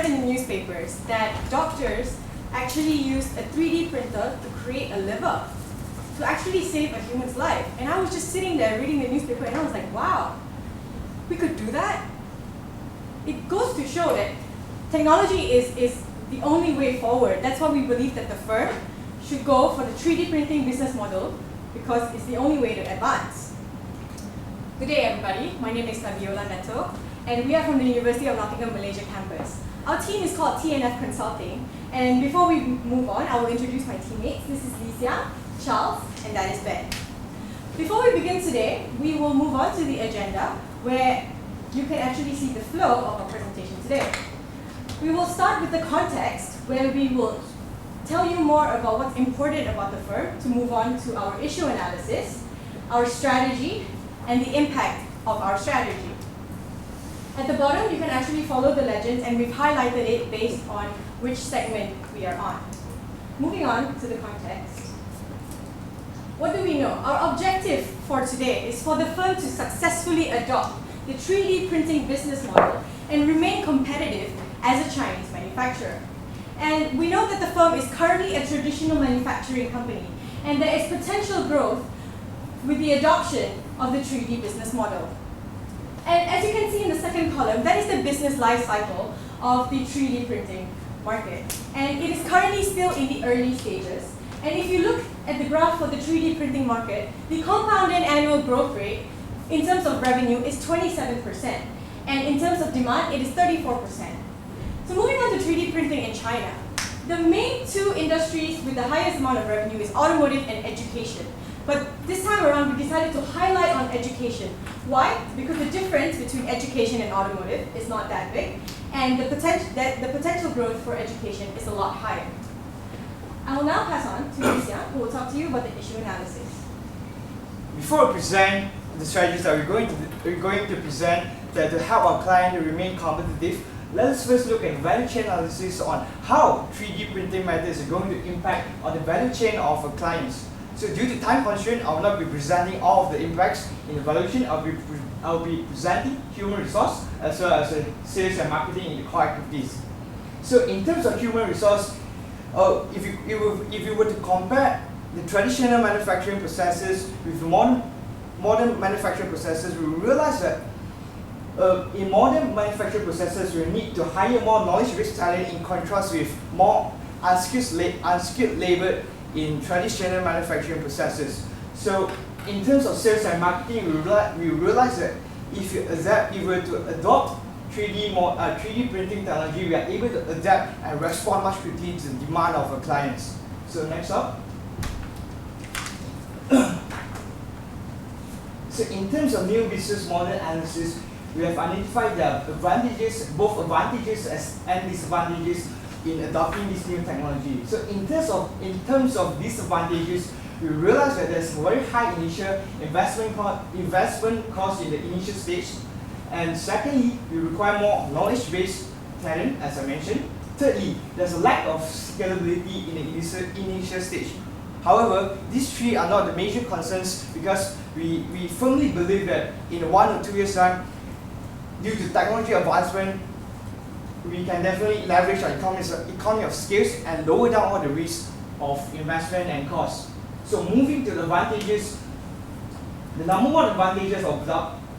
read in the newspapers that doctors actually used a 3D printer to create a liver to actually save a human's life. And I was just sitting there reading the newspaper and I was like, wow, we could do that? It goes to show that technology is the only way forward. That's why we believe that the firm should go for the 3D printing business model because it's the only way to advance. Good day, everybody. My name is Fabiola Neto, and we are from the University of Nottingham, Malaysia campus. Our team is called TNF Consulting, and before we move on, I will introduce my teammates. This is Lisa, Charles, and that is Ben. Before we begin today, we will move on to the agenda where you can actually see the flow of our presentation today. We will start with the context where we will tell you more about what's important about the firm to move on to our issue analysis, our strategy, and the impact of our strategy. At the bottom, you can actually follow the legends, and we've highlighted it based on which segment we are on. Moving on to the context. What do we know? Our objective for today is for the firm to successfully adopt the 3D printing business model and remain competitive as a Chinese manufacturer. And we know that the firm is currently a traditional manufacturing company, and there is potential growth with the adoption of the 3D business model. And as you can see in the second column, that is the business life cycle of the 3D printing market. And it is currently still in the early stages. And if you look at the graph for the 3D printing market, the compounded annual growth rate in terms of revenue is 27%. And in terms of demand, it is 34%. So moving on to 3D printing in China, the main two industries with the highest amount of revenue is automotive and education. But this time around, we decided to highlight on education. Why? Because the difference between education and automotive is not that big, and the potential growth for education is a lot higher. I will now pass on to Lucia, who will talk to you about the issue analysis. Before we present the strategies that we're going to present that to help our client to remain competitive, let us first look at value chain analysis on how 3D printing methods are going to impact on the value chain of our clients. So due to time constraint, I will not be presenting all of the impacts in the value chain. I'll be presenting human resource as well as sales and marketing in the core activities. So in terms of human resource, if you were to compare the traditional manufacturing processes with the modern manufacturing processes, we will realize that in modern manufacturing processes, we need to hire more knowledge-rich talent in contrast with more unskilled labor in traditional manufacturing processes. So in terms of sales and marketing, we realize that if you were to adopt 3D printing technology, we are able to adapt and respond much quickly to the demand of our clients. So next up. So in terms of new business model analysis, we have identified the both advantages and disadvantages in adopting this new technology. So in terms of disadvantages, we realize that there's a very high initial investment cost in the initial stage. And secondly, we require more knowledge-based talent, as I mentioned. Thirdly, there's a lack of scalability in the initial stage. However, these three are not the major concerns because we firmly believe that in 1 or 2 years' time, due to technology advancement, we can definitely leverage our economy of scales and lower down all the risks of investment and cost. So moving to the advantages, the number one advantages of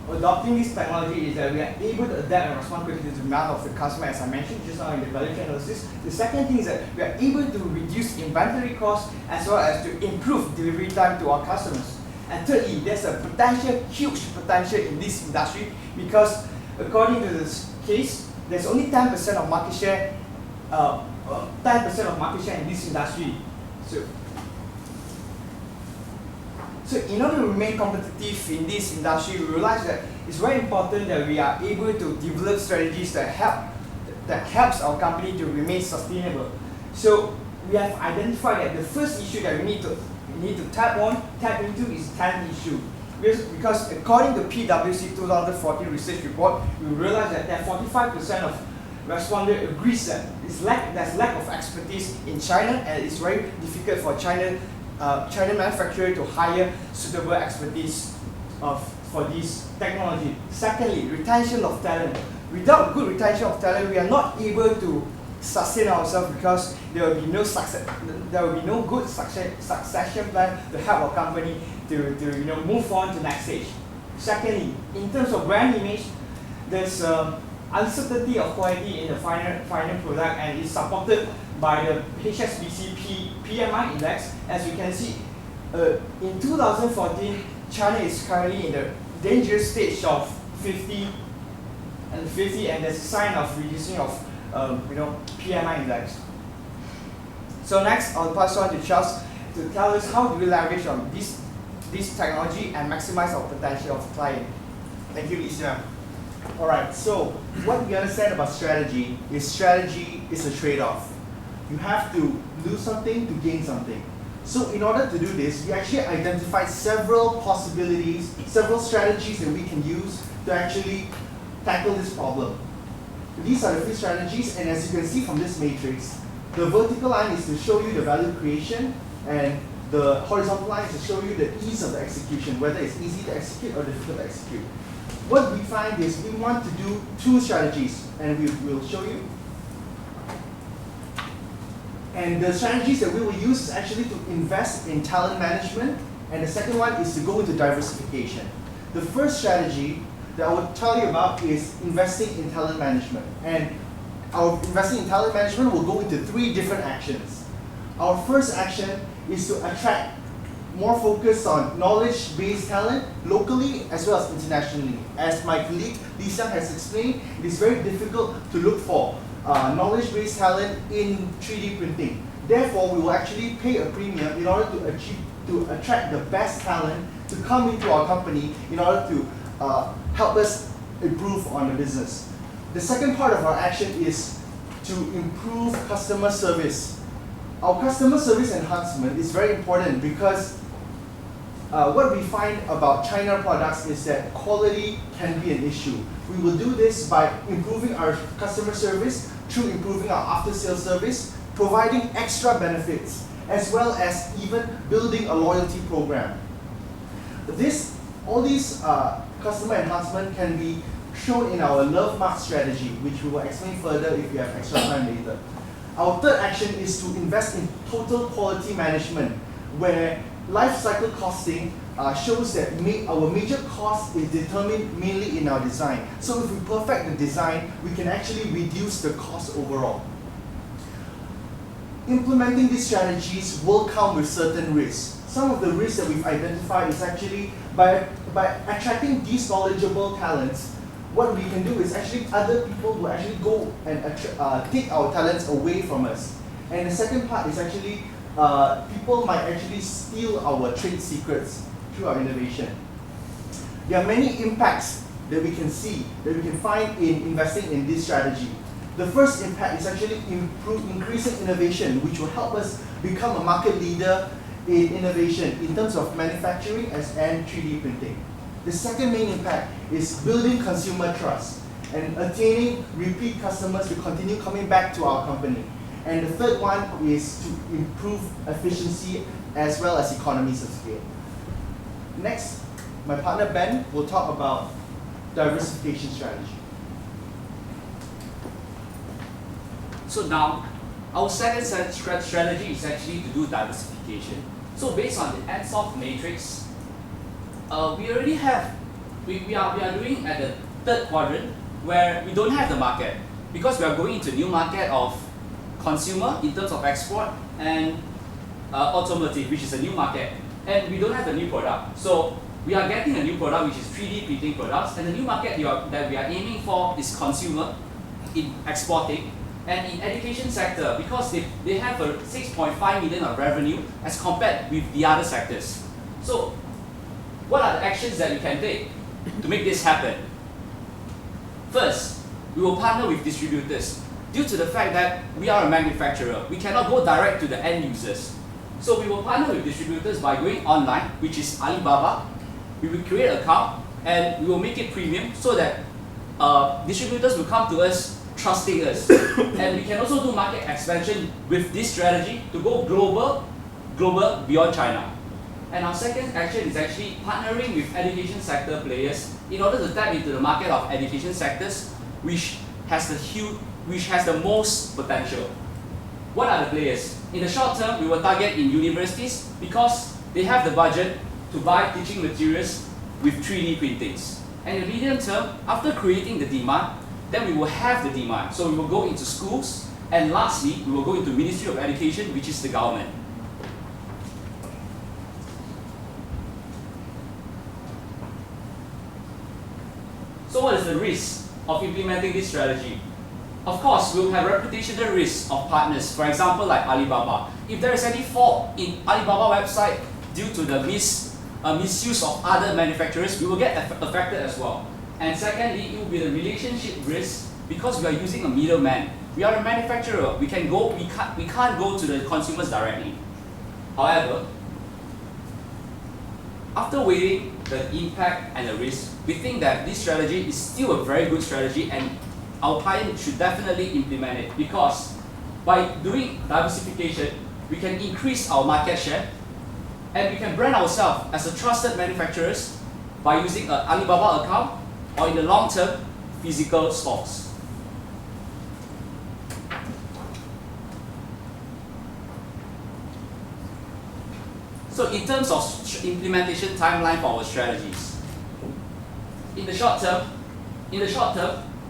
adopting this technology is that we are able to adapt and respond quickly to the demand of the customer, as I mentioned just now in the value chain analysis. The second thing is that we are able to reduce inventory costs as well as to improve delivery time to our customers. And thirdly, there's a huge potential in this industry because according to this case, there's only 10% of market share, 10% of market share in this industry. So in order to remain competitive in this industry, we realize that it's very important that we are able to develop strategies that helps our company to remain sustainable. So we have identified that the first issue that we need to tap into is talent issue. Because according to PwC 2014 research report, we realized that 45% of respondents agrees that there's lack of expertise in China, and it's very difficult for China manufacturer to hire suitable expertise for this technology. Secondly, retention of talent. without good retention of talent, we are not able to sustain ourselves because there will be no success. There will be no good succession plan to help our company to move on to next stage. Secondly, in terms of brand image, there's uncertainty of quality in the final product, and is supported by the HSBC PMI index. As you can see, in 2014, China is currently in the dangerous stage of 50, and there's a sign of reducing of PMI index. So next, I'll pass on to Charles to tell us how do we leverage on this technology and maximize our potential of client. Thank you, Lisa. Alright, so what we understand about strategy is a trade-off. You have to lose something to gain something. So in order to do this, we actually identified several possibilities, several strategies that we can use to actually tackle this problem. These are the three strategies, and as you can see from this matrix, the vertical line is to show you the value creation, and the horizontal line is to show you the ease of the execution, whether it's easy to execute or difficult to execute. What we find is we want to do two strategies, and we will show you. And the strategies that we will use is actually to invest in talent management, and the second one is to go into diversification. The first strategy that I will tell you about is investing in talent management. And our investing in talent management will go into three different actions. Our first action is to attract more focus on knowledge-based talent locally as well as internationally. As my colleague Lisa has explained, it is very difficult to look for knowledge-based talent in 3D printing. Therefore, we will actually pay a premium in order to attract the best talent to come into our company in order to help us improve on the business. The second part of our action is to improve customer service. Our customer service enhancement is very important because what we find about China products is that quality can be an issue. We will do this by improving our customer service through improving our after-sales service, providing extra benefits, as well as even building a loyalty program. All these customer enhancement can be shown in our Love Mark strategy, which we will explain further if you have extra time later. Our third action is to invest in total quality management, where life cycle costing shows that our major cost is determined mainly in our design. So if we perfect the design, we can actually reduce the cost overall. Implementing these strategies will come with certain risks. Some of the risks that we've identified is actually by attracting these knowledgeable talents, what we can do is actually other people will actually go and take our talents away from us. And the second part is actually people might actually steal our trade secrets through our innovation. There are many impacts that we can see, that we can find in investing in this strategy. The first impact is actually increasing innovation, which will help us become a market leader in innovation in terms of manufacturing and 3D printing. The second main impact is building consumer trust and attaining repeat customers to continue coming back to our company. And the third one is to improve efficiency as well as economies of scale. Next, my partner Ben will talk about diversification strategy. So now, our second strategy is actually to do diversification. So based on the Ansoff matrix, we already have, we are doing at the third quadrant where we don't have the market because we are going into new market of consumer in terms of export and automotive, which is a new market, and we don't have a new product. So we are getting a new product which is 3D printing products, and the new market that we are aiming for is consumer in exporting. And in education sector, because they have a 6.5 million of revenue as compared with the other sectors. So what are the actions that we can take to make this happen? First, we will partner with distributors. Due to the fact that we are a manufacturer, we cannot go direct to the end users. So we will partner with distributors by going online, which is Alibaba. We will create an account and we will make it premium so that distributors will come to us trusting us. And we can also do market expansion with this strategy to go global beyond China. And our second action is actually partnering with education sector players in order to tap into the market of education sectors which has the most potential. What are the players? In the short term, we will target in universities because they have the budget to buy teaching materials with 3D printings. And in the medium term, after creating the demand, then we will have the demand. So we will go into schools, and lastly, we will go into Ministry of Education, which is the government. So what is the risk of implementing this strategy? Of course, we'll have reputational risks of partners, for example, like Alibaba. If there is any fault in Alibaba website due to the misuse of other manufacturers, we will get affected as well. And secondly, it will be the relationship risk because we are using a middleman. We are a manufacturer. We can't go to the consumers directly. However, after weighing the impact and the risk, we think that this strategy is still a very good strategy, and our client should definitely implement it because by doing diversification, we can increase our market share and we can brand ourselves as a trusted manufacturers by using an Alibaba account or in the long term, physical stocks. So in terms of implementation timeline for our strategies, in the short term,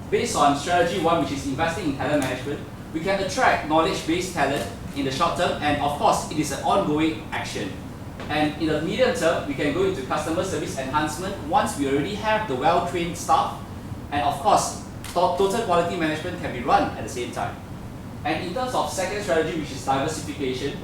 based on strategy 1, which is investing in talent management, we can attract knowledge-based talent in the short term, and of course, it is an ongoing action. And in the medium term, we can go into customer service enhancement once we already have the well-trained staff, and of course, total quality management can be run at the same time. And in terms of second strategy, which is diversification,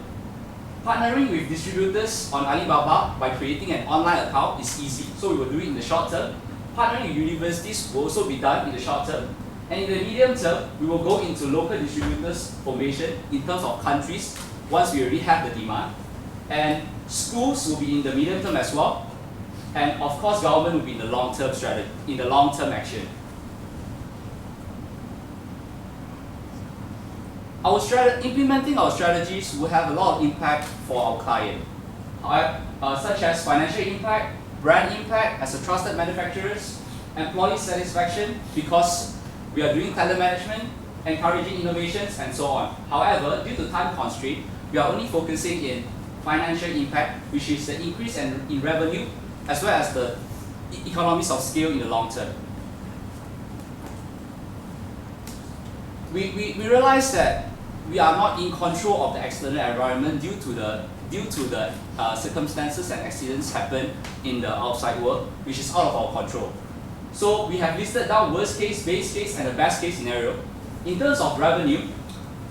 partnering with distributors on Alibaba by creating an online account is easy, so we will do it in the short term. Partnering with universities will also be done in the short term. And in the medium term, we will go into local distributors formation in terms of countries once we already have the demand. And schools will be in the medium term as well. And of course, government will be in the long-term strategy, in the long-term action. Implementing our strategies will have a lot of impact for our client, such as financial impact, brand impact as a trusted manufacturers, employee satisfaction because we are doing talent management, encouraging innovations, and so on. However, due to time constraint, we are only focusing in financial impact, which is the increase in revenue, as well as the economies of scale in the long term. We realize that we are not in control of the external environment due to the circumstances and accidents happen in the outside world, which is out of our control. So we have listed down worst case, base case, and the best case scenario. In terms of revenue,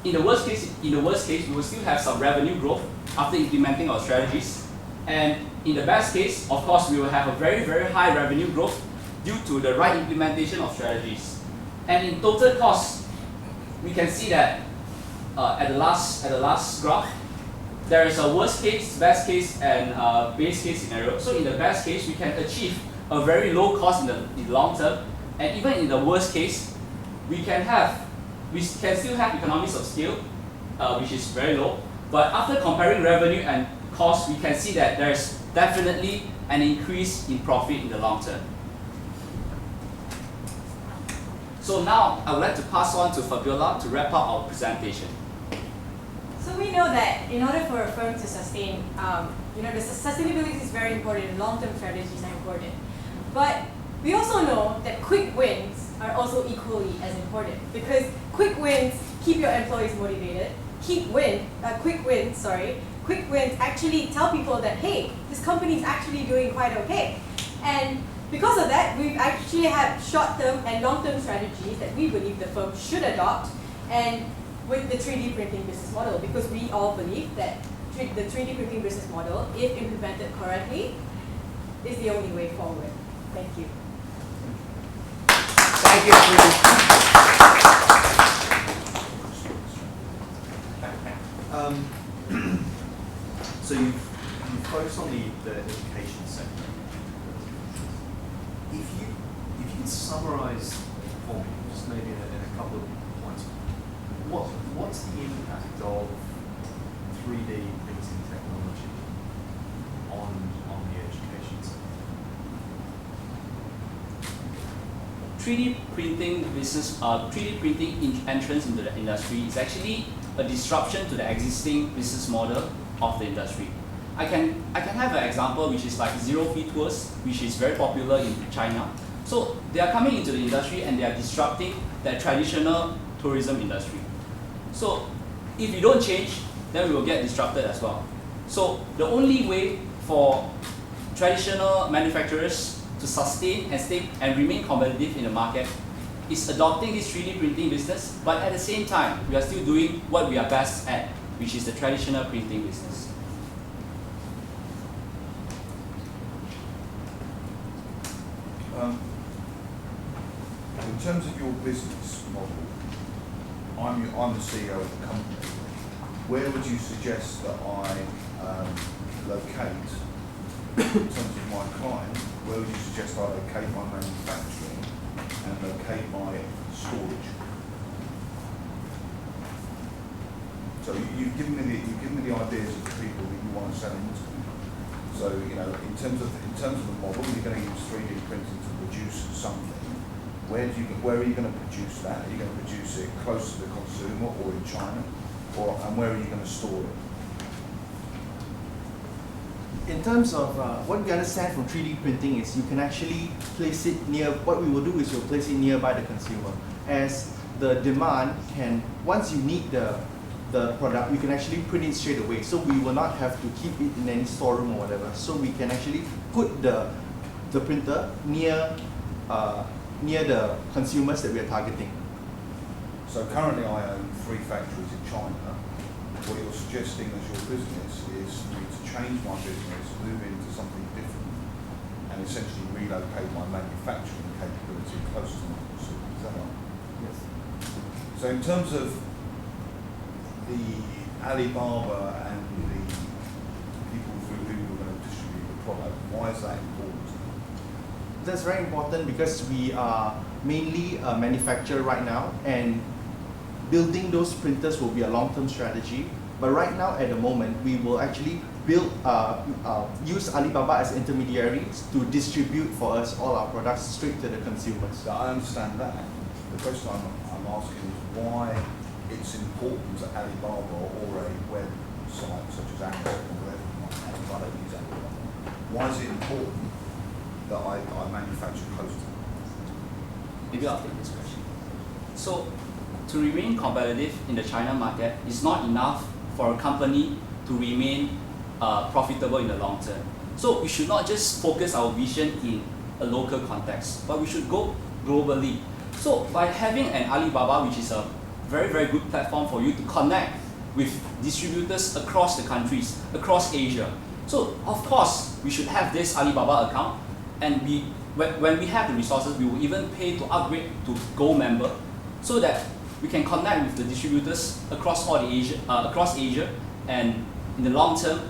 in the worst case, we will still have some revenue growth after implementing our strategies. And in the best case, of course, we will have a very, very high revenue growth due to the right implementation of strategies. And in total cost, we can see that at the last graph, there is a worst case, best case, and base case scenario. So in the best case, we can achieve a very low cost in the long term, and even in the worst case, we can still have economies of scale, which is very low. But after comparing revenue and cost, we can see that there is definitely an increase in profit in the long term. So now I would like to pass on to Fabiola to wrap up our presentation. So we know that in order for a firm to sustain, the sustainability is very important and long-term strategies are important. But we also know that quick wins are also equally as important because quick wins keep your employees motivated. Quick wins actually tell people that, hey, this company is actually doing quite okay. And because of that, we've actually had short-term and long-term strategies that we believe the firm should adopt, and with the 3D printing business model, because we all believe that the 3D printing business model, if implemented correctly, is the only way forward. Thank you. Thank you. So you've focused on the education sector. If you can summarize for me, just maybe in a couple of points, what's the impact of 3D printing technology on the education sector? 3D printing business, 3D printing entrance into the industry is actually a disruption to the existing business model of the industry. I can have an example which is like zero-fee tours, which is very popular in China. So they are coming into the industry and they are disrupting the traditional tourism industry. So if you don't change, then we will get disrupted as well. So the only way for traditional manufacturers to sustain and stay and remain competitive in the market is adopting this 3D printing business, but at the same time, we are still doing what we are best at, which is the traditional printing business. In terms of your business model, I'm the CEO of the company. Where would you suggest that I locate, in terms of my client, where would you suggest I locate my manufacturing and locate my storage? So you've given me the ideas of the people that you want to sell into. So in terms of the model, you're going to use 3D printing to produce something. Where are you going to produce that? Are you going to produce it close to the consumer or in China? And where are you going to store it? In terms of what we understand from 3D printing is you can actually place it near, what we will do is we'll place it nearby the consumer. As the demand can, once you need the product, we can actually print it straight away. So we will not have to keep it in any storeroom or whatever. So we can actually put the printer near the consumers that we are targeting. So currently I own 3 factories in China. What you're suggesting as your business is for me to change my business, move into something different, and essentially relocate my manufacturing capability close to my consumer. Is that right? Yes. So in terms of the Alibaba and the people through whom we're going to distribute the product, why is that important? That's very important because we are mainly a manufacturer right now, and building those printers will be a long-term strategy. But right now, at the moment, we will actually use Alibaba as intermediaries to distribute for us all our products straight to the consumers. So I understand that. The question I'm asking is why it's important to Alibaba or a website such as Amazon or whatever you might have. I don't use Alibaba. Why is it important that I manufacture close to them? Maybe I'll take this question. So, to remain competitive in the China market, it's not enough for a company to remain profitable in the long term. So we should not just focus our vision in a local context, but we should go globally. So by having an Alibaba, which is a very, very good platform for you to connect with distributors across the countries, across Asia. So of course, we should have this Alibaba account, and when we have the resources, we will even pay to upgrade to Gold member, so that we can connect with the distributors across across Asia, and in the long term,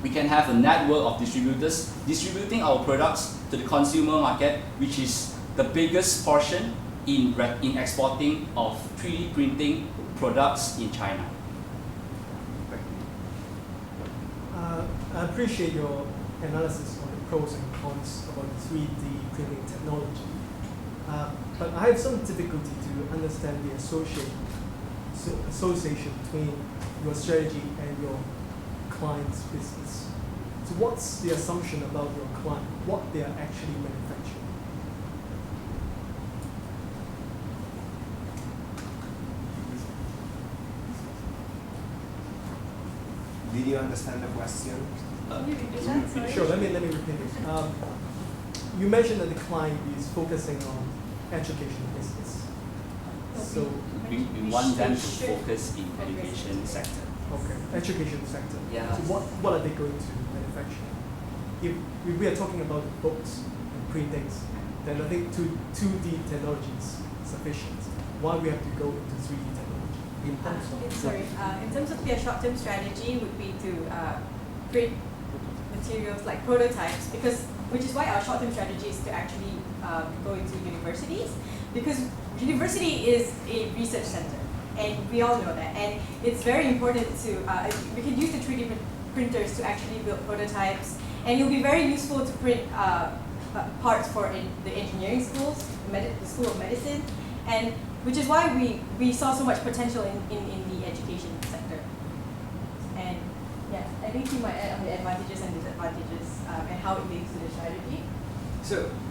we can have a network of distributors distributing our products to the consumer market, which is the biggest portion in exporting of 3D printing products in China. Thank you. I appreciate your analysis on the pros and cons about the 3D printing technology. But I have some difficulty to understand the association between your strategy and your client's business. So what's the assumption about your client, what they are actually manufacturing? Did you understand the question? Can you repeat that? Sorry. Sure, let me repeat it. You mentioned that the client is focusing on education business. So, We want them to focus in education sector. okay, education sector. Yeah. So what are they going to manufacture? If we are talking about books and printings, then I think 2D technology is sufficient. Why we have to go into 3D technology? In terms of their short-term strategy would be to print materials like prototypes, which is why our short-term strategy is to actually go into universities, because university is a research center, and we all know that. And it's very important to, we can use the 3D printers to actually build prototypes, and it'll be very useful to print parts for the engineering schools, the School of Medicine, and which is why we saw so much potential in the education sector. And yeah, I think you might add on the advantages and disadvantages and how it links to the strategy.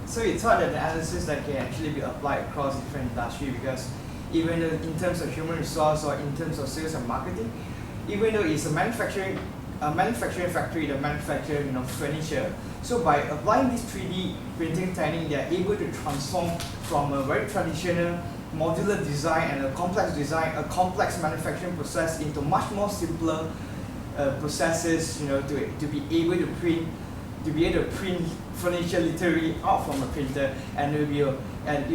So you thought that the analysis that can actually be applied across different industries, because even though in terms of human resource or in terms of sales and marketing, even though it's a manufacturing factory that manufactures furniture, so by applying this 3D printing technique, they are able to transform from a very traditional modular design and a complex manufacturing process into much more simpler processes, to be able to print furniture literally out from a printer, and it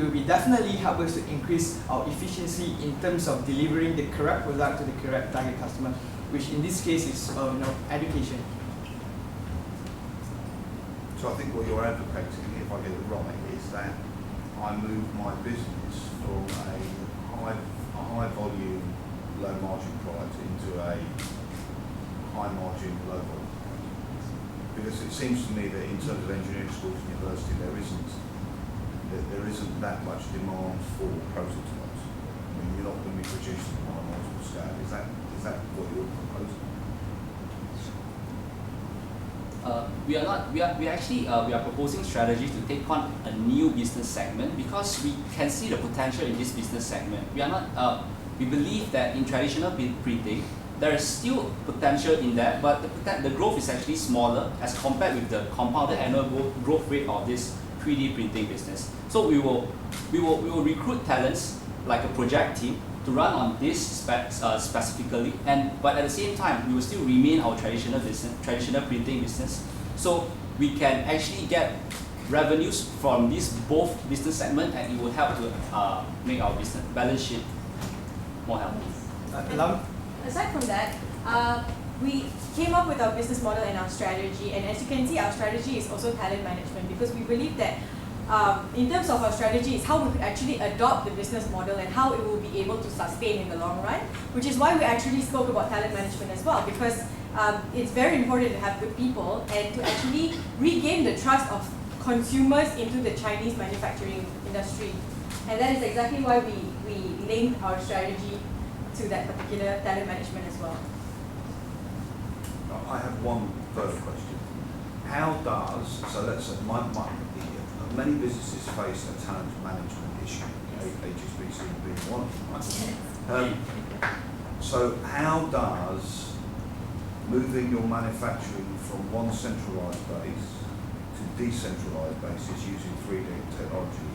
will be definitely help us to increase our efficiency in terms of delivering the correct product to the correct target customer, which in this case is education. So I think what you're advocating, if I get it right, is that I move my business from a high volume, low margin product into a high margin, low volume. Because it seems to me that in terms of engineering schools and university, there isn't that much demand for prototypes. I mean, you're not going to be producing them on a multiple scale. Is that what you're proposing? We are proposing strategies to take on a new business segment, because we can see the potential in this business segment. We believe that in traditional printing, there is still potential in that, but the growth is actually smaller as compared with the compounded annual growth rate of this 3D printing business. So we will recruit talents like a project team to run on this specifically, but at the same time we will still remain our traditional printing business. So we can actually get revenues from this both business segment, and it will help to make our business balance sheet more healthy. Aside from that, we came up with our business model and our strategy, and as you can see, our strategy is also talent management, because we believe that in terms of our strategy is how we could actually adopt the business model and how it will be able to sustain in the long run, which is why we actually spoke about talent management as well, because it's very important to have good people and to actually regain the trust of consumers into the Chinese manufacturing industry. And that is exactly why we linked our strategy to that particular talent management as well. I have one further question. How does, so let's say many businesses face a talent management issue, HSBC being one, right? So how does moving your manufacturing from one centralised base to decentralised bases using 3D technology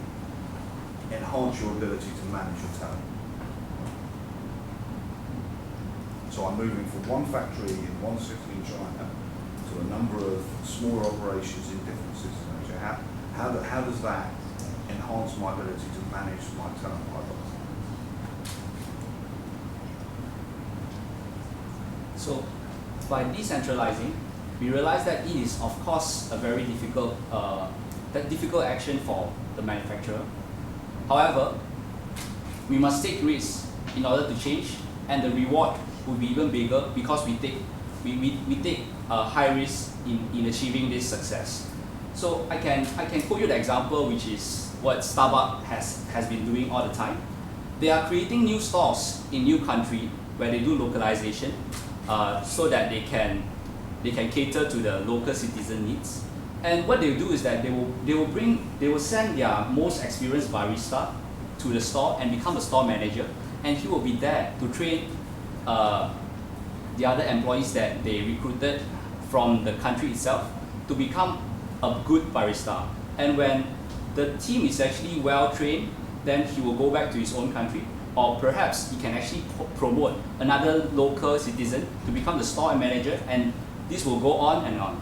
enhance your ability to manage your talent? So I'm moving from one factory in one city in China to a number of smaller operations in different cities in Asia. How does that enhance my ability to manage my talent pipeline? So by decentralizing, we realize that it is of course a very difficult action for the manufacturer. However, we must take risks in order to change, and the reward will be even bigger because we take a high risk in achieving this success. So I can quote you the example, which is what Starbucks has been doing all the time. They are creating new stores in new country where they do localization, so that they can cater to the local citizen needs. And what they will do is that they will send their most experienced barista to the store and become a store manager, and he will be there to train the other employees that they recruited from the country itself to become a good barista. And when the team is actually well trained, then he will go back to his own country, or perhaps he can actually promote another local citizen to become the store manager, and this will go on and on.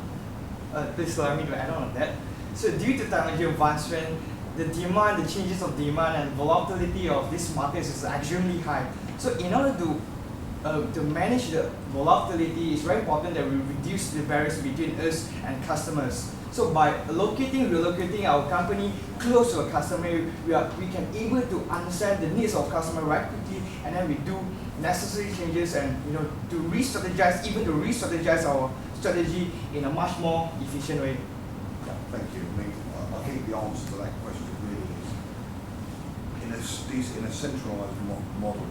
Please allow me to add on that. So due to technology advancement, the changes of demand and volatility of these markets is extremely high. So in order to manage the volatility, it's very important that we reduce the barriers between us and customers. So by relocating our company close to a customer, we can able to understand the needs of customer right quickly, and then we do necessary changes and to re-strategize our strategy in a much more efficient way. Yeah, thank you. I mean, I the answer to that question really is in a centralised model.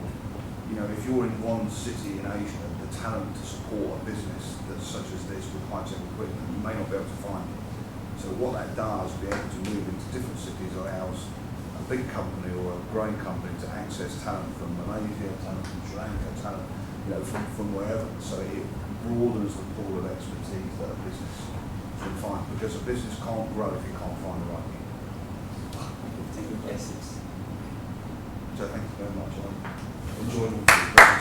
You know, if you're in one city in Asia, the talent to support a business that's such as this with high-tech equipment, you may not be able to find it. So what that does, be able to move into different cities, allows a big company or a growing company to access talent from Malaysia, talent from Sri Lanka, talent, you know, from wherever. So it broadens the pool of expertise that a business can find, because a business can't grow if you can't find the right people. Take your guesses. So thank you very much. I enjoyed all the